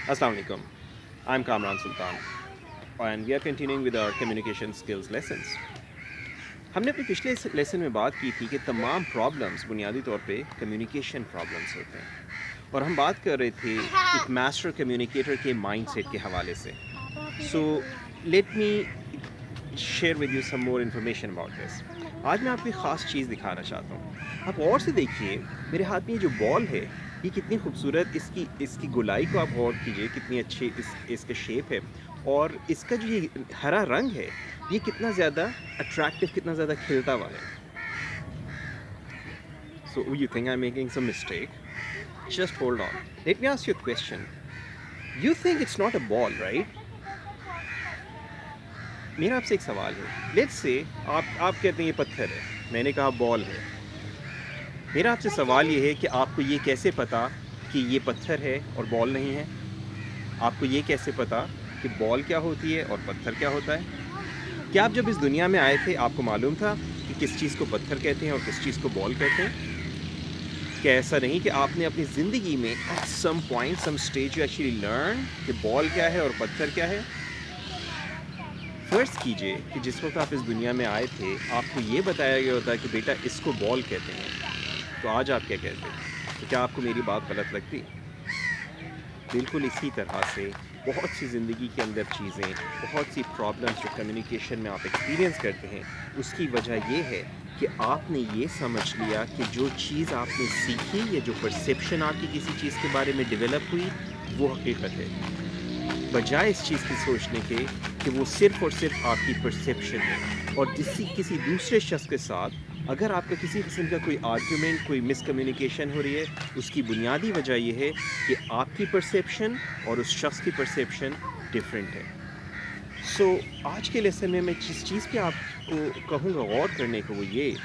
Assalamu alaikum. I'm Kamran Sultan and we are continuing with our communication skills lessons. हमने अपने पिछले lesson में बात की थी कि तमाम प्रॉब्लम्स बुनियादी तौर पे कम्युनिकेशन प्रॉब्लम्स होते हैं और हम बात कर रहे थे एक मास्टर कम्युनिकेटर के माइंडसेट के हवाले से. So let me share with you some more information about this. आज मैं आपको एक ख़ास चीज़ दिखाना चाहता हूँ. आप और से देखिए मेरे हाथ में ये जो बॉल है ये कितनी खूबसूरत, इसकी गोलाई को आप गौर कीजिए, कितनी अच्छी इसका शेप है और इसका जो ये हरा रंग है ये कितना ज़्यादा अट्रैक्टिव, कितना ज़्यादा खिलता हुआ है. So you think I am making some mistake? Just hold on, let me ask you a question. You think it's not a ball, right? मेरा आपसे एक सवाल है. लेट्स से आप कहते हैं ये पत्थर है, मैंने कहा बॉल है. मेरा आपसे सवाल ये है कि आपको ये कैसे पता कि ये पत्थर है और बॉल नहीं है? आपको ये कैसे पता कि बॉल क्या होती है और पत्थर क्या होता है? क्या आप जब इस दुनिया में आए थे आपको मालूम था कि किस चीज़ को पत्थर कहते हैं और किस चीज़ को बॉल कहते हैं? क्या ऐसा नहीं कि आपने अपनी ज़िंदगी में at some point, some stage you actually learn कि बॉल क्या है और पत्थर क्या है? फ़र्ज़ कीजिए कि जिस वक्त आप इस दुनिया में आए थे आपको ये बताया गया होता कि बेटा इसको बॉल कहते हैं, तो आज आप क्या कहते? तो क्या आपको मेरी बात गलत लगती? बिल्कुल इसी तरह से बहुत सी ज़िंदगी के अंदर चीज़ें, बहुत सी प्रॉब्लम्स जो कम्युनिकेशन में आप एक्सपीरियंस करते हैं, उसकी वजह ये है कि आपने ये समझ लिया कि जो चीज़ आपने सीखी या जो परसेप्शन आपकी किसी चीज़ के बारे में डेवलप हुई वो हकीकत है, बजाय इस चीज़ की सोचने के कि वो सिर्फ़ और सिर्फ आपकी परसेप्शन है. और किसी दूसरे शख्स के साथ अगर आपका किसी किस्म का कोई आर्ग्यूमेंट, कोई मिसकम्युनिकेशन हो रही है, उसकी बुनियादी वजह ये है कि आपकी परसेप्शन और उस शख्स की परसेप्शन डिफरेंट है. सो आज के लेसन में मैं जिस चीज़ पे आपको कहूँगा गौर करने को वो ये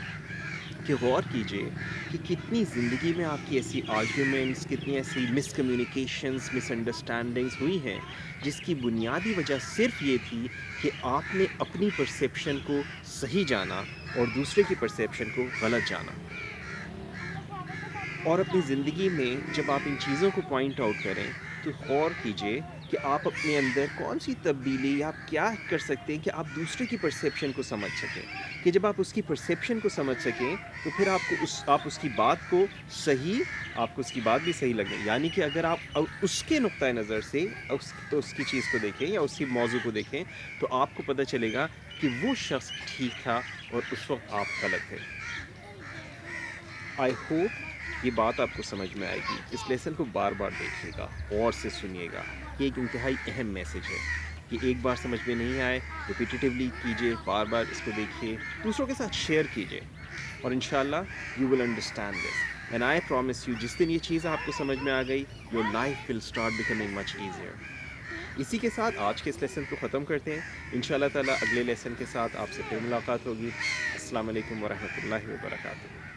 कि गौर कीजिए कि कितनी ज़िंदगी में आपकी ऐसी आर्ग्यूमेंट्स, कितनी ऐसी मिसकम्युनिकेशंस, मिसअंडरस्टैंडिंग्स हुई हैं जिसकी बुनियादी वजह सिर्फ ये थी कि आपने अपनी परसेप्शन को सही जाना और दूसरे की परसेप्शन को गलत जाना. और अपनी ज़िंदगी में जब आप इन चीज़ों को पॉइंट आउट करें तो गौर कीजिए कि आप अपने अंदर कौन सी तब्दीली, आप क्या कर सकते हैं कि आप दूसरे की परसेप्शन को समझ सकें. कि जब आप उसकी परसेप्शन को समझ सकें तो फिर आप उसकी बात को सही, आपको उसकी बात भी सही लगे. यानी कि अगर आप उसके नुक्ता नज़र से उसकी चीज़ को देखें या उसी मौजू को देखें तो आपको पता चलेगा कि वो शख्स ठीक था और उस वक्त आप गलत थे. आई होप ये बात आपको समझ में आएगी. इस लेसन को बार बार देखिएगा, गौर से सुनिएगा. ये एक इंतहाई अहम मैसेज है कि एक बार समझ में नहीं आए, रिपीटेटिवली कीजिए, बार बार इसको देखिए, दूसरों के साथ शेयर कीजिए और इंशाल्लाह you will understand this. And I promise you, जिस दिन ये चीज़ आपको समझ में आ गई, your life will start becoming much easier. इसी के साथ आज के इस लेसन को ख़त्म करते हैं. इंशाल्लाह ताला अगले लेसन के साथ आपसे फिर मुलाकात होगी. अस्सलाम वालेकुम व रहमतुल्लाहि व बरकातुहू.